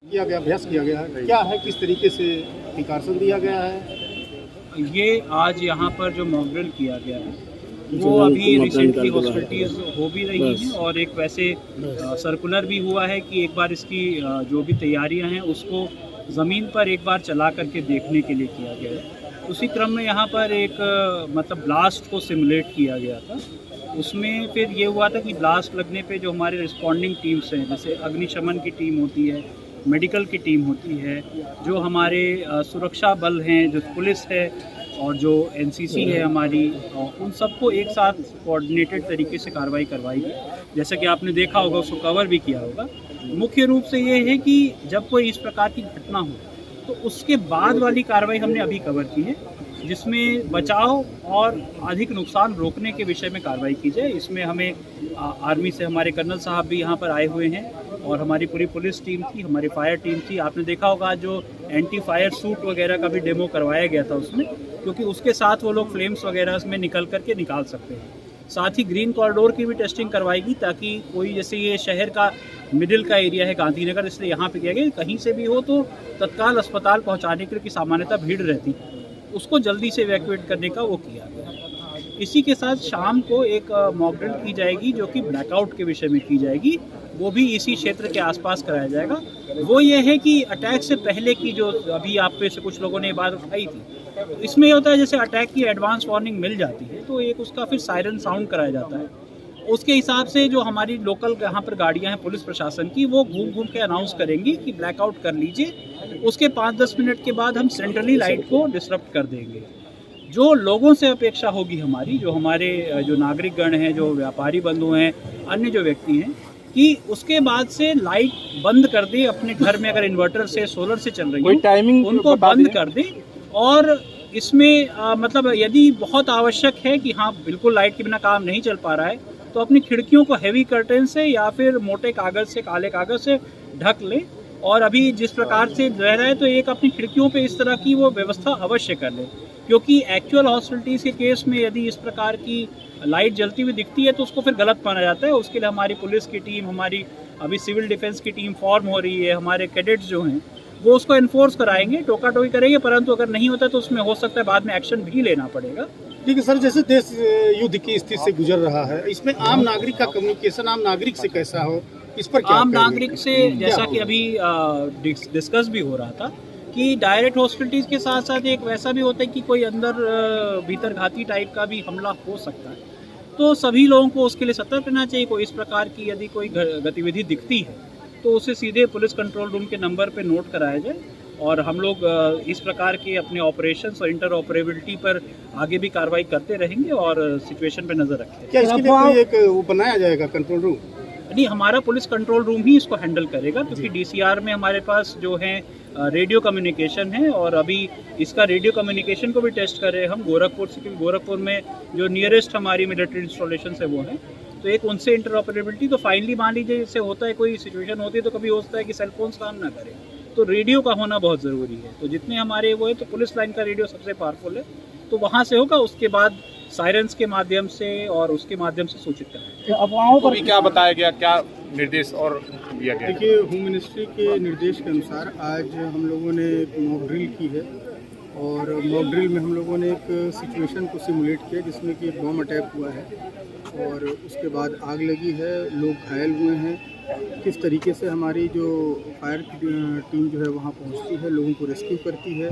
किया गया, अभ्यास किया गया है, क्या है, किस तरीके से प्रिकॉशन दिया गया है? ये आज यहाँ पर जो मॉक ड्रिल किया गया है वो अभी रिसेंटली हॉस्पिटल्स हो भी रही हैं और एक वैसे सर्कुलर भी हुआ है कि एक बार इसकी जो भी तैयारियां हैं उसको ज़मीन पर एक बार चला करके देखने के लिए किया गया है। उसी क्रम में यहाँ पर एक मतलब ब्लास्ट को सिमुलेट किया गया था। उसमें फिर ये हुआ था कि ब्लास्ट लगने पे जो हमारे रिस्पॉन्डिंग टीम्स हैं, जैसे अग्निशमन की टीम होती है, मेडिकल की टीम होती है, जो हमारे सुरक्षा बल हैं, जो पुलिस है और जो एनसीसी है हमारी, उन सबको एक साथ कोऑर्डिनेटेड तरीके से कार्रवाई करवाई गई। जैसा कि आपने देखा होगा, उसको कवर भी किया होगा। मुख्य रूप से ये है कि जब कोई इस प्रकार की घटना हो तो उसके बाद वाली कार्रवाई हमने अभी कवर की है, जिसमें बचाव और अधिक नुकसान रोकने के विषय में कार्रवाई की जाए। इसमें हमें आर्मी से हमारे कर्नल साहब भी यहाँ पर आए हुए हैं और हमारी पूरी पुलिस टीम थी, हमारी फायर टीम थी। आपने देखा होगा जो एंटी फायर सूट वगैरह का भी डेमो करवाया गया था उसमें, क्योंकि उसके साथ वो लोग फ्लेम्स वगैरह में निकल करके निकाल सकते हैं। साथ ही ग्रीन कॉरिडोर की भी टेस्टिंग करवाएगी, ताकि कोई, जैसे ये शहर का मिडिल का एरिया है गांधीनगर, इसलिए यहाँ पे किया गया, कहीं से भी हो तो तत्काल अस्पताल पहुँचाने के लिए, की सामान्यतः भीड़ रहती है, उसको जल्दी से इवैक्यूएट करने का वो किया गया। इसी के साथ शाम को एक मॉक ड्रिल की जाएगी जो कि ब्लैकआउट के विषय में की जाएगी, वो भी इसी क्षेत्र के आसपास कराया जाएगा। वो ये है कि अटैक से पहले की, जो अभी आप पे से कुछ लोगों ने बात उठाई थी, तो इसमें ये होता है जैसे अटैक की एडवांस वार्निंग मिल जाती है तो एक उसका फिर सायरन साउंड कराया जाता है। उसके हिसाब से जो हमारी लोकल यहाँ पर गाड़ियाँ हैं पुलिस प्रशासन की, वो घूम घूम के अनाउंस करेंगी कि ब्लैकआउट कर लीजिए। उसके 5-10 मिनट के बाद हम सेंट्रली लाइट को डिसरप्ट कर देंगे। जो लोगों से अपेक्षा होगी हमारी, जो हमारे जो नागरिकगण हैं, जो व्यापारी बंधु हैं, अन्य जो व्यक्ति हैं, कि उसके बाद से लाइट बंद कर दें अपने घर में, अगर इन्वर्टर से सोलर से चल रही है टाइमिंग उनको बंद कर दें। और इसमें मतलब यदि बहुत आवश्यक है कि हाँ बिल्कुल लाइट के बिना काम नहीं चल पा रहा है, तो अपनी खिड़कियों को हैवी कर्टन से या फिर मोटे कागज़ से, काले कागज़ से ढक लें। और अभी जिस प्रकार से रह रहा है तो एक अपनी खिड़कियों पे इस तरह की वो व्यवस्था अवश्य कर ले, क्योंकि एक्चुअल हॉस्पिटल्स के केस में यदि इस प्रकार की लाइट जलती हुई दिखती है तो उसको फिर गलत माना जाता है। उसके लिए हमारी पुलिस की टीम, हमारी अभी सिविल डिफेंस की टीम फॉर्म हो रही है, हमारे कैडेट्स जो हैं वो उसको इन्फोर्स कराएंगे, टोका टोकी करेंगे, परंतु अगर नहीं होता तो उसमें हो सकता है बाद में एक्शन भी लेना पड़ेगा। ठीक है सर, जैसे देश युद्ध की स्थिति से गुजर रहा है, इसमें आम नागरिक का कम्युनिकेशन आम नागरिक से कैसा हो, इस पर क्या आम नागरिक से, जैसा कि अभी डिस्कस भी हो रहा था, कि डायरेक्ट हॉस्पिटल्स के साथ साथ एक वैसा भी होता है कि कोई अंदर भीतर घाती टाइप का भी हमला हो सकता है, तो सभी लोगों को उसके लिए सतर्क रहना चाहिए। कोई इस प्रकार की यदि कोई गतिविधि दिखती है तो उसे सीधे पुलिस कंट्रोल रूम के नंबर पे नोट कराया जाए। और हम लोग इस प्रकार के अपने ऑपरेशंस और इंटर ऑपरेबिलिटी पर आगे भी कार्रवाई करते रहेंगे और सिचुएशन पे नज़र रखेंगे। क्या इसके लिए कोई एक वो बनाया जाएगा कंट्रोल रूम? नहीं, हमारा पुलिस कंट्रोल रूम ही इसको हैंडल करेगा, क्योंकि डीसीआर में हमारे पास जो है रेडियो कम्युनिकेशन है, और अभी इसका रेडियो कम्युनिकेशन को भी टेस्ट कर रहे हैं हम गोरखपुर से, क्योंकि गोरखपुर में जो नियरेस्ट हमारी मिलिट्री इंस्टॉलेशन है वो है, तो एक उनसे इंटरऑपरेबिलिटी। तो फाइनली मान लीजिए इससे होता है, कोई सिचुएशन होती है तो कभी होता है कि सेलफोन्स काम ना करें, तो रेडियो का होना बहुत ज़रूरी है। तो जितने हमारे वो है, तो पुलिस लाइन का रेडियो सबसे पावरफुल है, तो वहाँ से होगा, उसके बाद सायरन्स के माध्यम से और उसके माध्यम से सूचित करें। अफवाहों पर क्या बताया गया, क्या निर्देश और दिया गया? देखिए, होम मिनिस्ट्री के निर्देश के अनुसार आज हम लोगों ने एक मॉक ड्रिल की है, और मॉक ड्रिल में हम लोगों ने एक सिचुएशन को सिमुलेट किया जिसमें कि एक बम अटैक हुआ है और उसके बाद आग लगी है, लोग घायल हुए हैं। किस तरीके से हमारी जो फायर टीम जो है वहाँ पहुँचती है, लोगों को रेस्क्यू करती है,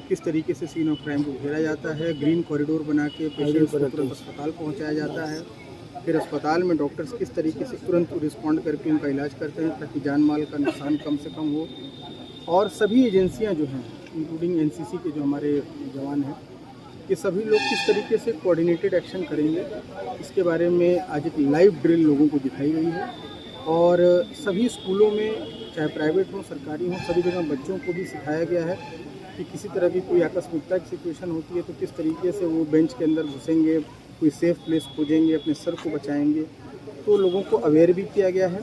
किस तरीके से सीन ऑफ क्राइम को घेरा जाता है, ग्रीन कॉरिडोर बना के पेशेंट्स को तुरंत अस्पताल पहुँचाया जाता है, फिर अस्पताल में डॉक्टर्स किस तरीके से तुरंत रिस्पॉन्ड करके उनका इलाज करते हैं ताकि जान माल का नुकसान कम से कम हो। और सभी एजेंसियाँ जो हैं, इंक्लूडिंग एनसीसी के जो हमारे जवान हैं, ये सभी लोग किस तरीके से कोऑर्डिनेटेड एक्शन करेंगे, इसके बारे में आज एक लाइव ड्रिल लोगों को दिखाई गई है। और सभी स्कूलों में, चाहे प्राइवेट हो सरकारी हो, सभी जगह बच्चों को भी सिखाया गया है कि किसी तरह की कोई आकस्मिकता की सिचुएशन होती है तो किस तरीके से वो बेंच के अंदर घुसेंगे, कोई सेफ प्लेस खोजेंगे, अपने सर को बचाएंगे। तो लोगों को अवेयर भी किया गया है,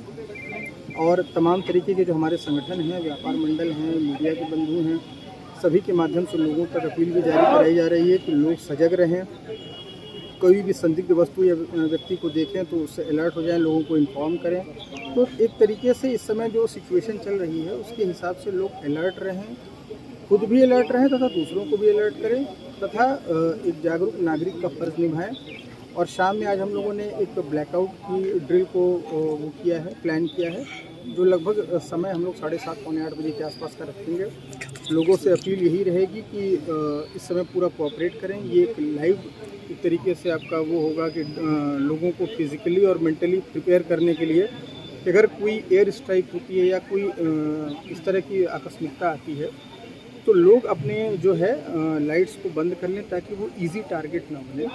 और तमाम तरीके के जो हमारे संगठन हैं, व्यापार मंडल हैं, मीडिया के बंधु हैं, सभी के माध्यम से लोगों तक अपील भी जारी कराई जा रही है कि लोग सजग रहें, कोई भी संदिग्ध वस्तु या व्यक्ति को देखें तो उससे अलर्ट हो जाएं, लोगों को इन्फॉर्म करें। तो एक तरीके से इस समय जो सिचुएशन चल रही है उसके हिसाब से लोग अलर्ट रहें, खुद भी अलर्ट रहें तथा दूसरों को भी अलर्ट करें तथा एक जागरूक नागरिक का फ़र्ज़ निभाएं। और शाम में आज हम लोगों ने एक ब्लैकआउट की ड्रिल को वो किया है, प्लान किया है, जो लगभग समय हम लोग 7:30 पौने 8 बजे के आसपास का रखेंगे। लोगों से अपील यही रहेगी कि इस समय पूरा कोऑपरेट करें। ये एक लाइव एक तरीके से आपका वो होगा कि लोगों को फिज़िकली और मेंटली प्रिपेयर करने के लिए कि अगर कोई एयर स्ट्राइक होती है या कोई इस तरह की आकस्मिकता आती है तो लोग अपने जो है लाइट्स को बंद कर लें ताकि वो इजी टारगेट ना बने।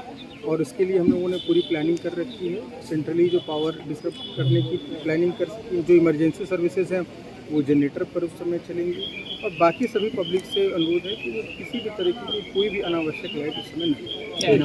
और इसके लिए हम लोगों ने पूरी प्लानिंग कर रखी है। सेंट्रली जो पावर डिस्टर्ब करने की प्लानिंग कर सकती है, जो इमरजेंसी सर्विसेज हैं वो जनरेटर पर उस समय चलेंगी। और बाकी सभी पब्लिक से अनुरोध है कि वो किसी भी तरीके की कोई भी अनावश्यक लाइट उस समय नहीं